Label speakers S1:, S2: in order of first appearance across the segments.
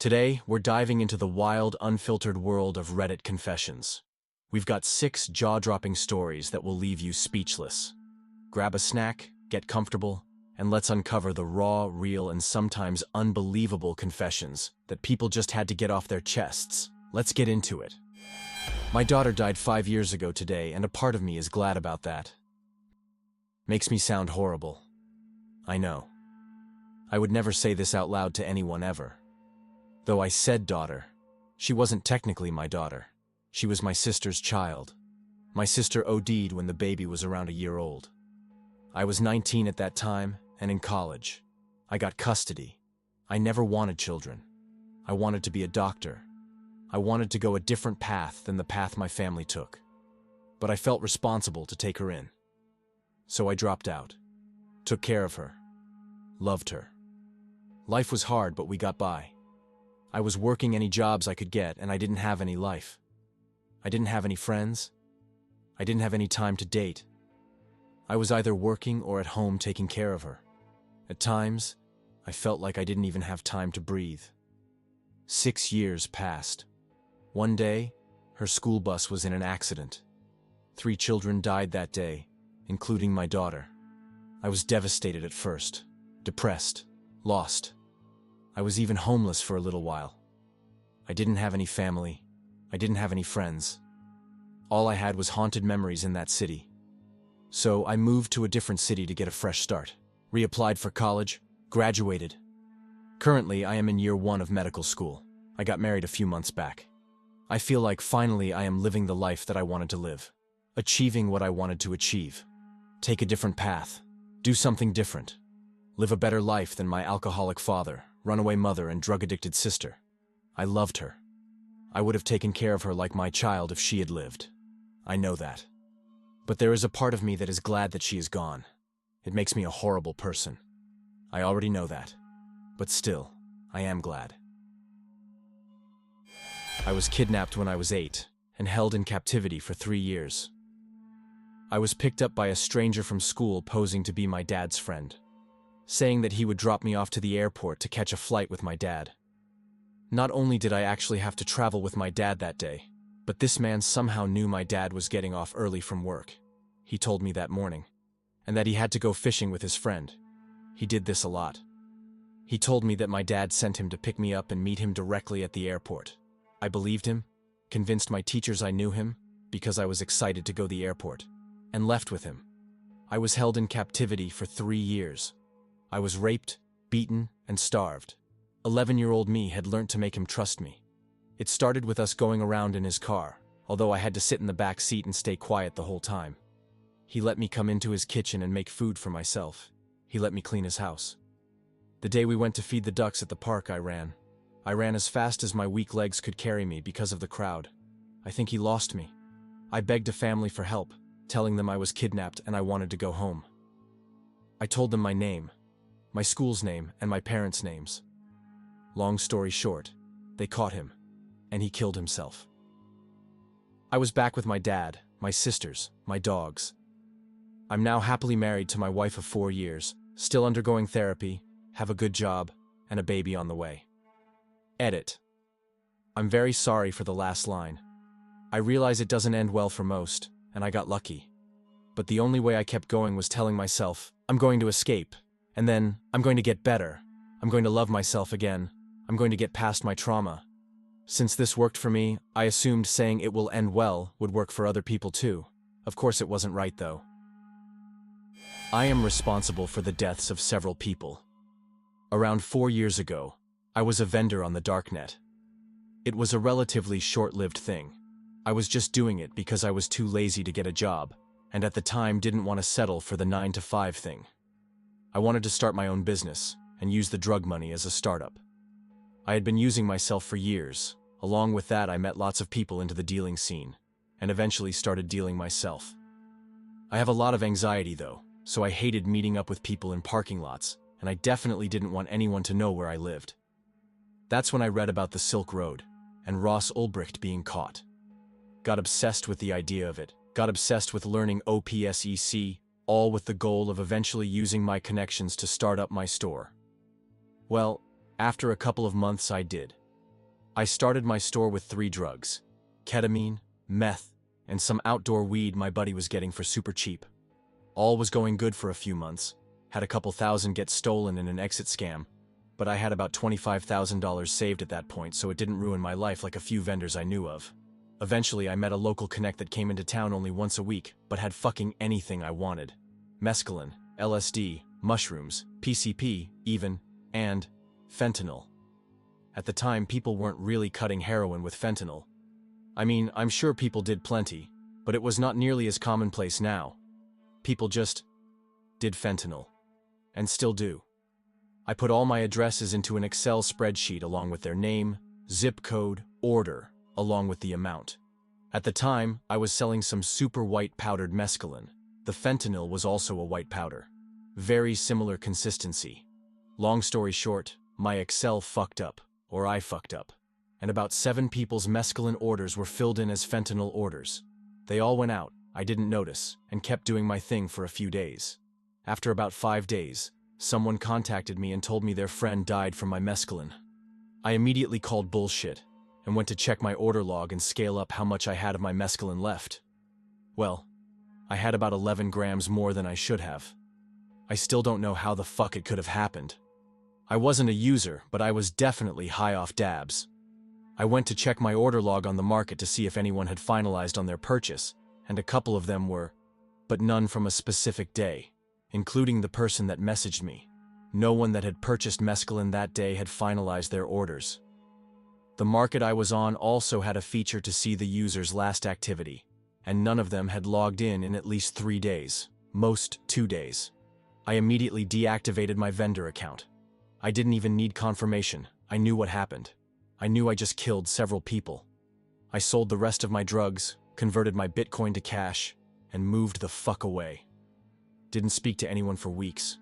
S1: Today, we're diving into the wild, unfiltered world of Reddit confessions. We've got 6 jaw-dropping stories that will leave you speechless. Grab a snack, get comfortable, and let's uncover the raw, real, and sometimes unbelievable confessions that people just had to get off their chests. Let's get into it. My daughter died 5 years ago today, and a part of me is glad about that. Makes me sound horrible. I know. I would never say this out loud to anyone ever. Though I said daughter, she wasn't technically my daughter. She was my sister's child. My sister OD'd when the baby was around a year old. I was 19 at that time, and in college. I got custody. I never wanted children. I wanted to be a doctor. I wanted to go a different path than the path my family took. But I felt responsible to take her in. So I dropped out. Took care of her. Loved her. Life was hard, but we got by. I was working any jobs I could get, and I didn't have any life. I didn't have any friends. I didn't have any time to date. I was either working or at home taking care of her. At times, I felt like I didn't even have time to breathe. 6 years passed. One day, her school bus was in an accident. 3 children died that day, including my daughter. I was devastated at first, depressed, lost. I was even homeless for a little while. I didn't have any family. I didn't have any friends. All I had was haunted memories in that city. So I moved to a different city to get a fresh start. Reapplied for college, graduated. Currently, I am in year 1 of medical school. I got married a few months back. I feel like finally I am living the life that I wanted to live. Achieving what I wanted to achieve. Take a different path. Do something different. Live a better life than my alcoholic father, runaway mother, and drug-addicted sister. I loved her. I would have taken care of her like my child if she had lived. I know that. But there is a part of me that is glad that she is gone. It makes me a horrible person. I already know that. But still, I am glad. I was kidnapped when I was 8 and held in captivity for 3 years. I was picked up by a stranger from school posing to be my dad's friend, saying that he would drop me off to the airport to catch a flight with my dad. Not only did I actually have to travel with my dad that day, but this man somehow knew my dad was getting off early from work. He told me that morning, and that he had to go fishing with his friend. He did this a lot. He told me that my dad sent him to pick me up and meet him directly at the airport. I believed him, convinced my teachers I knew him, because I was excited to go to the airport, and left with him. I was held in captivity for 3 years. I was raped, beaten, and starved. 11-year-old me had learned to make him trust me. It started with us going around in his car, although I had to sit in the back seat and stay quiet the whole time. He let me come into his kitchen and make food for myself. He let me clean his house. The day we went to feed the ducks at the park, I ran. I ran as fast as my weak legs could carry me because of the crowd. I think he lost me. I begged a family for help, telling them I was kidnapped and I wanted to go home. I told them my name, my school's name, and my parents' names. Long story short, they caught him, and he killed himself. I was back with my dad, my sisters, my dogs. I'm now happily married to my wife of 4 years, still undergoing therapy, have a good job, and a baby on the way. Edit. I'm very sorry for the last line. I realize it doesn't end well for most, and I got lucky. But the only way I kept going was telling myself, I'm going to escape, and then, I'm going to get better. I'm going to love myself again. I'm going to get past my trauma. Since this worked for me, I assumed saying it will end well would work for other people too. Of course it wasn't right though. I am responsible for the deaths of several people. Around 4 years ago, I was a vendor on the darknet. It was a relatively short-lived thing. I was just doing it because I was too lazy to get a job, and at the time didn't want to settle for the 9-to-5 thing. I wanted to start my own business and use the drug money as a startup. I had been using myself for years. Along with that, I met lots of people into the dealing scene, and eventually started dealing myself. I have a lot of anxiety though, so I hated meeting up with people in parking lots, and I definitely didn't want anyone to know where I lived. That's when I read about the Silk Road, and Ross Ulbricht being caught. Got obsessed with the idea of it, got obsessed with learning OPSEC, all with the goal of eventually using my connections to start up my store. Well, after a couple of months I did. I started my store with 3 drugs: ketamine, meth, and some outdoor weed my buddy was getting for super cheap. All was going good for a few months. Had a couple thousand get stolen in an exit scam, but I had about $25,000 saved at that point, so it didn't ruin my life like a few vendors I knew of. Eventually, I met a local connect that came into town only once a week, but had fucking anything I wanted. Mescaline, LSD, mushrooms, PCP, even, and fentanyl. At the time, people weren't really cutting heroin with fentanyl. I mean, I'm sure people did plenty, but it was not nearly as commonplace now. People just did fentanyl. And still do. I put all my addresses into an Excel spreadsheet along with their name, zip code, order, along with the amount. At the time, I was selling some super white powdered mescaline. The fentanyl was also a white powder. Very similar consistency. Long story short, my Excel fucked up, or I fucked up, and about 7 people's mescaline orders were filled in as fentanyl orders. They all went out, I didn't notice, and kept doing my thing for a few days. After about 5 days, someone contacted me and told me their friend died from my mescaline. I immediately called bullshit and went to check my order log and scale up how much I had of my mescaline left. Well, I had about 11 grams more than I should have. I still don't know how the fuck it could have happened. I wasn't a user, but I was definitely high off dabs. I went to check my order log on the market to see if anyone had finalized on their purchase, and a couple of them were, but none from a specific day. Including the person that messaged me. No one that had purchased mescaline that day had finalized their orders. The market I was on also had a feature to see the user's last activity, and none of them had logged in at least 3 days, most 2 days. I immediately deactivated my vendor account. I didn't even need confirmation. I knew what happened. I knew I just killed several people. I sold the rest of my drugs, converted my Bitcoin to cash, and moved the fuck away. Didn't speak to anyone for weeks.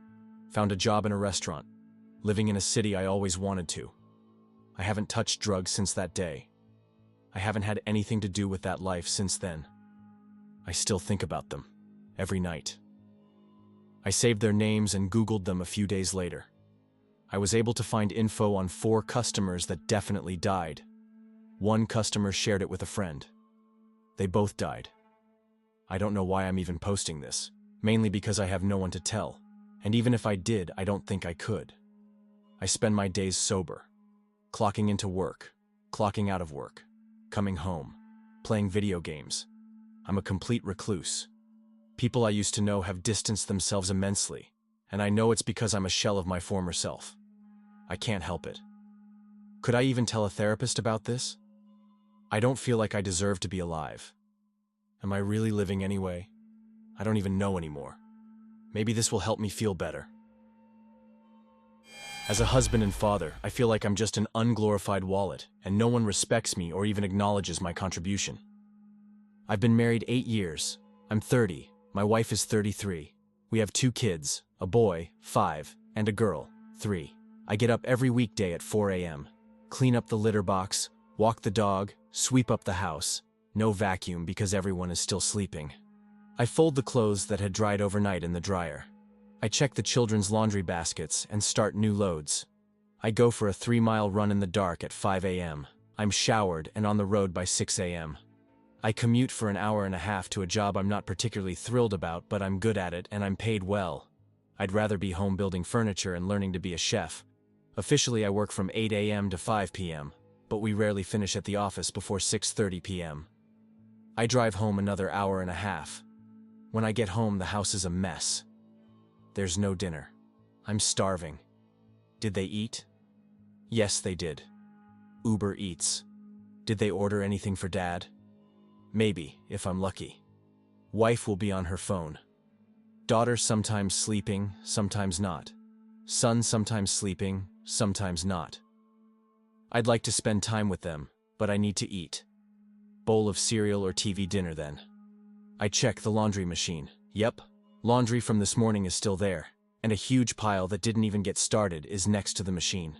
S1: Found a job in a restaurant, living in a city I always wanted to. I haven't touched drugs since that day. I haven't had anything to do with that life since then. I still think about them, every night. I saved their names and Googled them a few days later. I was able to find info on 4 customers that definitely died. 1 customer shared it with a friend. They both died. I don't know why I'm even posting this. Mainly because I have no one to tell, and even if I did, I don't think I could. I spend my days sober, clocking into work, clocking out of work, coming home, playing video games. I'm a complete recluse. People I used to know have distanced themselves immensely, and I know it's because I'm a shell of my former self. I can't help it. Could I even tell a therapist about this? I don't feel like I deserve to be alive. Am I really living anyway? I don't even know anymore. Maybe this will help me feel better. As a husband and father, I feel like I'm just an unglorified wallet, and no one respects me or even acknowledges my contribution. I've been married 8 years. I'm 30. My wife is 33. We have 2 kids, a boy, 5, and a girl, 3. I get up every weekday at 4 a.m., clean up the litter box, walk the dog, sweep up the house. No vacuum because everyone is still sleeping. I fold the clothes that had dried overnight in the dryer. I check the children's laundry baskets and start new loads. I go for a 3-mile run in the dark at 5 a.m. I'm showered and on the road by 6 a.m. I commute for an hour and a half to a job I'm not particularly thrilled about, but I'm good at it and I'm paid well. I'd rather be home building furniture and learning to be a chef. Officially, I work from 8 a.m. to 5 p.m., but we rarely finish at the office before 6:30 p.m. I drive home another hour and a half. When I get home, the house is a mess. There's no dinner. I'm starving. Did they eat? Yes, they did. Uber Eats. Did they order anything for Dad? Maybe, if I'm lucky. Wife will be on her phone. Daughter sometimes sleeping, sometimes not. Son sometimes sleeping, sometimes not. I'd like to spend time with them, but I need to eat. Bowl of cereal or TV dinner then. I check the laundry machine. Yep, laundry from this morning is still there, and a huge pile that didn't even get started is next to the machine.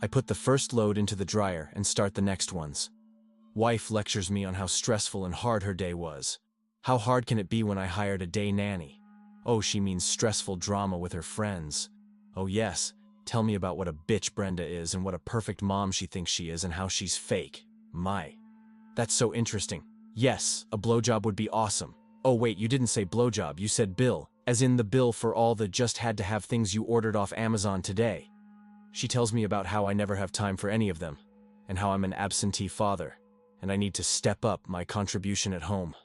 S1: I put the first load into the dryer and start the next ones. Wife lectures me on how stressful and hard her day was. How hard can it be when I hired a day nanny? Oh, she means stressful drama with her friends. Oh yes, Tell me about what a bitch Brenda is and what a perfect mom she thinks she is and how she's fake. That's so interesting. Yes, a blowjob would be awesome. Oh wait, you didn't say blowjob, you said bill, as in the bill for all the just had to have things you ordered off Amazon today. She tells me about how I never have time for any of them, and how I'm an absentee father, and I need to step up my contribution at home.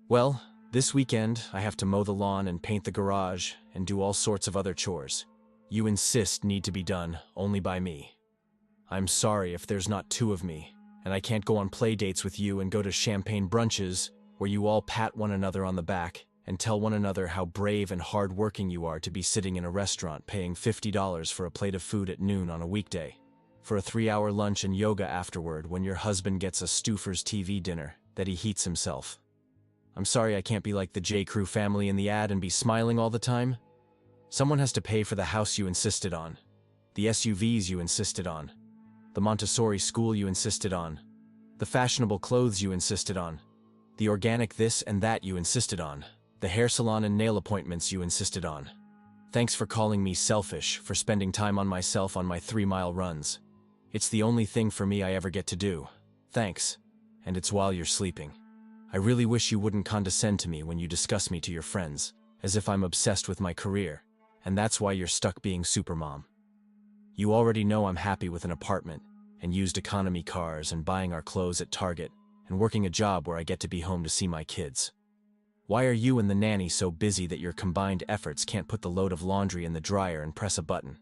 S1: Well, this weekend I have to mow the lawn and paint the garage and do all sorts of other chores. You insist need to be done only by me. I'm sorry if there's not two of me, and I can't go on play dates with you and go to champagne brunches where you all pat one another on the back and tell one another how brave and hard-working you are to be sitting in a restaurant paying $50 for a plate of food at noon on a weekday, for a 3-hour lunch and yoga afterward when your husband gets a Stouffer's TV dinner that he heats himself. I'm sorry I can't be like the J. Crew family in the ad and be smiling all the time. Someone has to pay for the house you insisted on, the SUVs you insisted on, the Montessori school you insisted on, the fashionable clothes you insisted on, the organic this and that you insisted on, the hair salon and nail appointments you insisted on. Thanks for calling me selfish for spending time on myself on my 3-mile runs. It's the only thing for me I ever get to do. Thanks. And it's while you're sleeping. I really wish you wouldn't condescend to me when you discuss me to your friends, as if I'm obsessed with my career, and that's why you're stuck being supermom. You already know I'm happy with an apartment, and used economy cars, and buying our clothes at Target, and working a job where I get to be home to see my kids. Why are you and the nanny so busy that your combined efforts can't put the load of laundry in the dryer and press a button?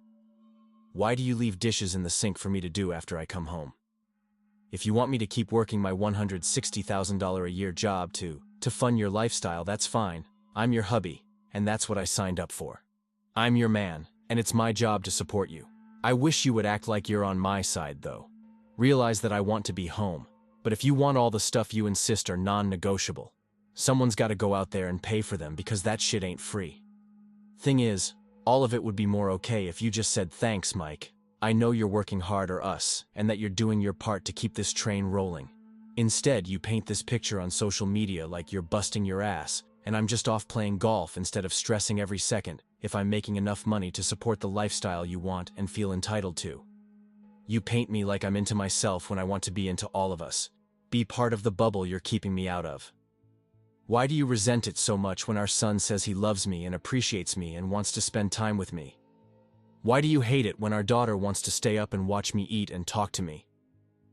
S1: Why do you leave dishes in the sink for me to do after I come home? If you want me to keep working my $160,000 a year job to fund your lifestyle, that's fine. I'm your hubby, and that's what I signed up for. I'm your man, and it's my job to support you. I wish you would act like you're on my side, though. Realize that I want to be home, but if you want all the stuff you insist are non-negotiable, someone's got to go out there and pay for them because that shit ain't free. Thing is, all of it would be more okay if you just said thanks, Mike. I know you're working hard or us, and that you're doing your part to keep this train rolling. Instead, you paint this picture on social media like you're busting your ass, and I'm just off playing golf instead of stressing every second if I'm making enough money to support the lifestyle you want and feel entitled to. You paint me like I'm into myself when I want to be into all of us. Be part of the bubble you're keeping me out of. Why do you resent it so much when our son says he loves me and appreciates me and wants to spend time with me? Why do you hate it when our daughter wants to stay up and watch me eat and talk to me?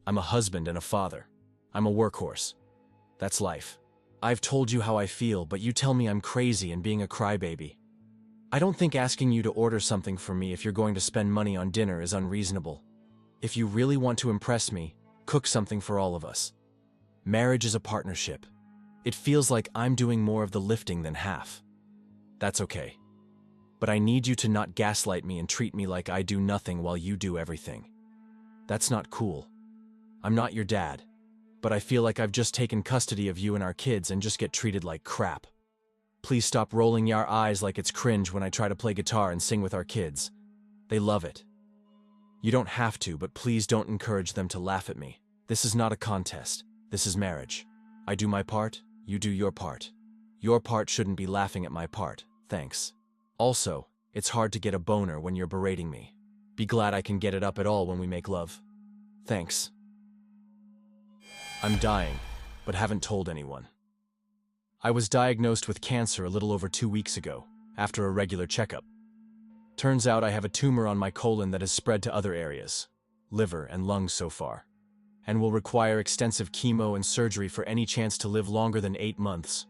S1: I'm a husband and a father. I'm a workhorse. That's life. I've told you how I feel, but you tell me I'm crazy and being a crybaby. I don't think asking you to order something for me if you're going to spend money on dinner is unreasonable. If you really want to impress me, cook something for all of us. Marriage is a partnership. It feels like I'm doing more of the lifting than half. That's okay. But I need you to not gaslight me and treat me like I do nothing while you do everything. That's not cool. I'm not your dad, but I feel like I've just taken custody of you and our kids and just get treated like crap. Please stop rolling your eyes like it's cringe when I try to play guitar and sing with our kids. They love it. You don't have to, but please don't encourage them to laugh at me. This is not a contest. This is marriage. I do my part, you do your part. Your part shouldn't be laughing at my part. Thanks. Also, it's hard to get a boner when you're berating me. Be glad I can get it up at all when we make love. Thanks. I'm dying, but haven't told anyone. I was diagnosed with cancer a little over 2 weeks ago, after a regular checkup. Turns out I have a tumor on my colon that has spread to other areas, liver and lungs so far, and will require extensive chemo and surgery for any chance to live longer than 8 months.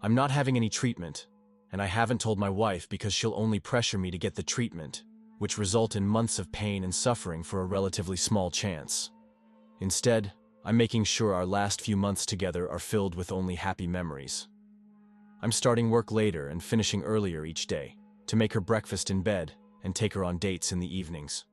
S1: I'm not having any treatment, and I haven't told my wife because she'll only pressure me to get the treatment, which result in months of pain and suffering for a relatively small chance. Instead, I'm making sure our last few months together are filled with only happy memories. I'm starting work later and finishing earlier each day, to make her breakfast in bed and take her on dates in the evenings.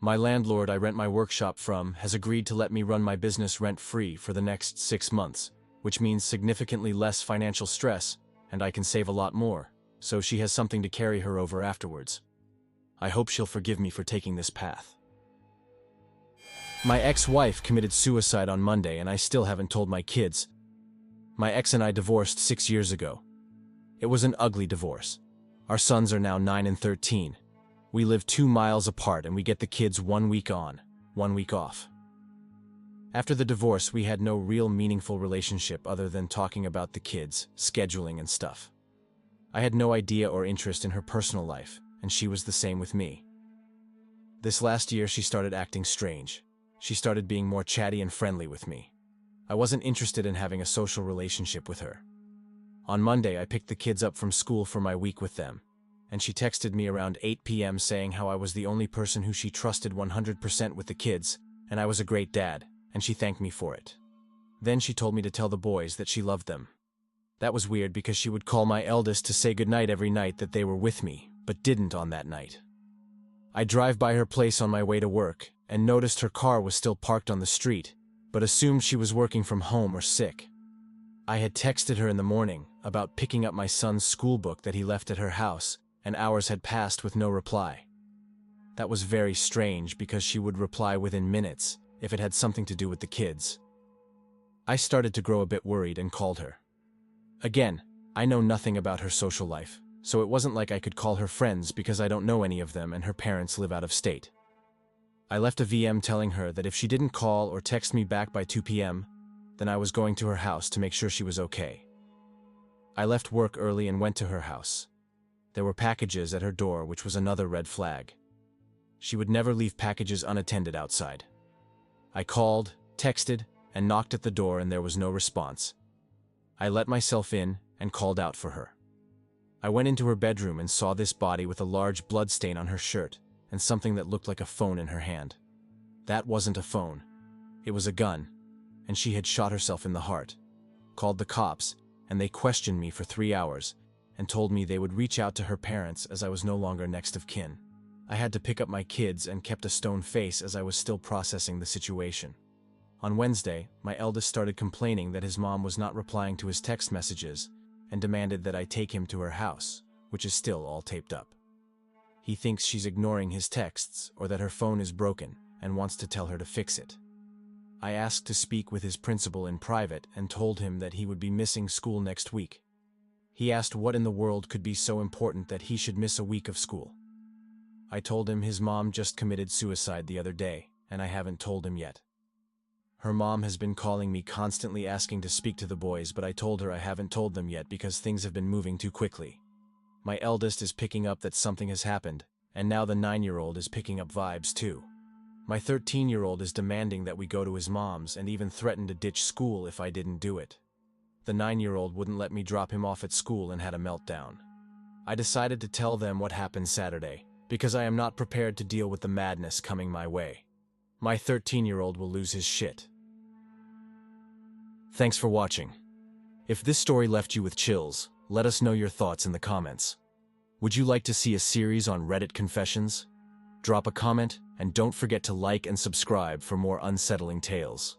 S1: My landlord I rent my workshop from has agreed to let me run my business rent-free for the next 6 months, which means significantly less financial stress, and I can save a lot more, so she has something to carry her over afterwards. I hope she'll forgive me for taking this path. My ex-wife committed suicide on Monday and I still haven't told my kids. My ex and I divorced 6 years ago. It was an ugly divorce. Our sons are now 9 and 13. We live 2 miles apart and we get the kids 1 week on, 1 week off. After the divorce, we had no real meaningful relationship other than talking about the kids, scheduling and stuff. I had no idea or interest in her personal life, and she was the same with me. This last year, she started acting strange. She started being more chatty and friendly with me. I wasn't interested in having a social relationship with her. On Monday, I picked the kids up from school for my week with them, and she texted me around 8 p.m. saying how I was the only person who she trusted 100% with the kids, and I was a great dad, and she thanked me for it. Then she told me to tell the boys that she loved them. That was weird because she would call my eldest to say goodnight every night that they were with me, but didn't on that night. I drive by her place on my way to work and noticed her car was still parked on the street, but assumed she was working from home or sick. I had texted her in the morning about picking up my son's school book that he left at her house, and hours had passed with no reply. That was very strange because she would reply within minutes if it had something to do with the kids. I started to grow a bit worried and called her. Again, I know nothing about her social life, so it wasn't like I could call her friends because I don't know any of them and her parents live out of state. I left a VM telling her that if she didn't call or text me back by 2 p.m., then I was going to her house to make sure she was okay. I left work early and went to her house. There were packages at her door, which was another red flag. She would never leave packages unattended outside. I called, texted, and knocked at the door and there was no response. I let myself in and called out for her. I went into her bedroom and saw this body with a large blood stain on her shirt and something that looked like a phone in her hand. That wasn't a phone. It was a gun, and she had shot herself in the heart. Called the cops, and they questioned me for 3 hours and told me they would reach out to her parents as I was no longer next of kin. I had to pick up my kids and kept a stone face as I was still processing the situation. On Wednesday, my eldest started complaining that his mom was not replying to his text messages and demanded that I take him to her house, which is still all taped up. He thinks she's ignoring his texts or that her phone is broken and wants to tell her to fix it. I asked to speak with his principal in private and told him that he would be missing school next week. He asked what in the world could be so important that he should miss a week of school. I told him his mom just committed suicide the other day, and I haven't told him yet. Her mom has been calling me constantly asking to speak to the boys, but I told her I haven't told them yet because things have been moving too quickly. My eldest is picking up that something has happened, and now the 9-year-old is picking up vibes too. My 13-year-old is demanding that we go to his mom's and even threatened to ditch school if I didn't do it. The 9-year-old wouldn't let me drop him off at school and had a meltdown. I decided to tell them what happened Saturday, because I am not prepared to deal with the madness coming my way. My 13-year-old will lose his shit. Thanks for watching. If this story left you with chills, let us know your thoughts in the comments. Would you like to see a series on Reddit confessions? Drop a comment, and don't forget to like and subscribe for more unsettling tales.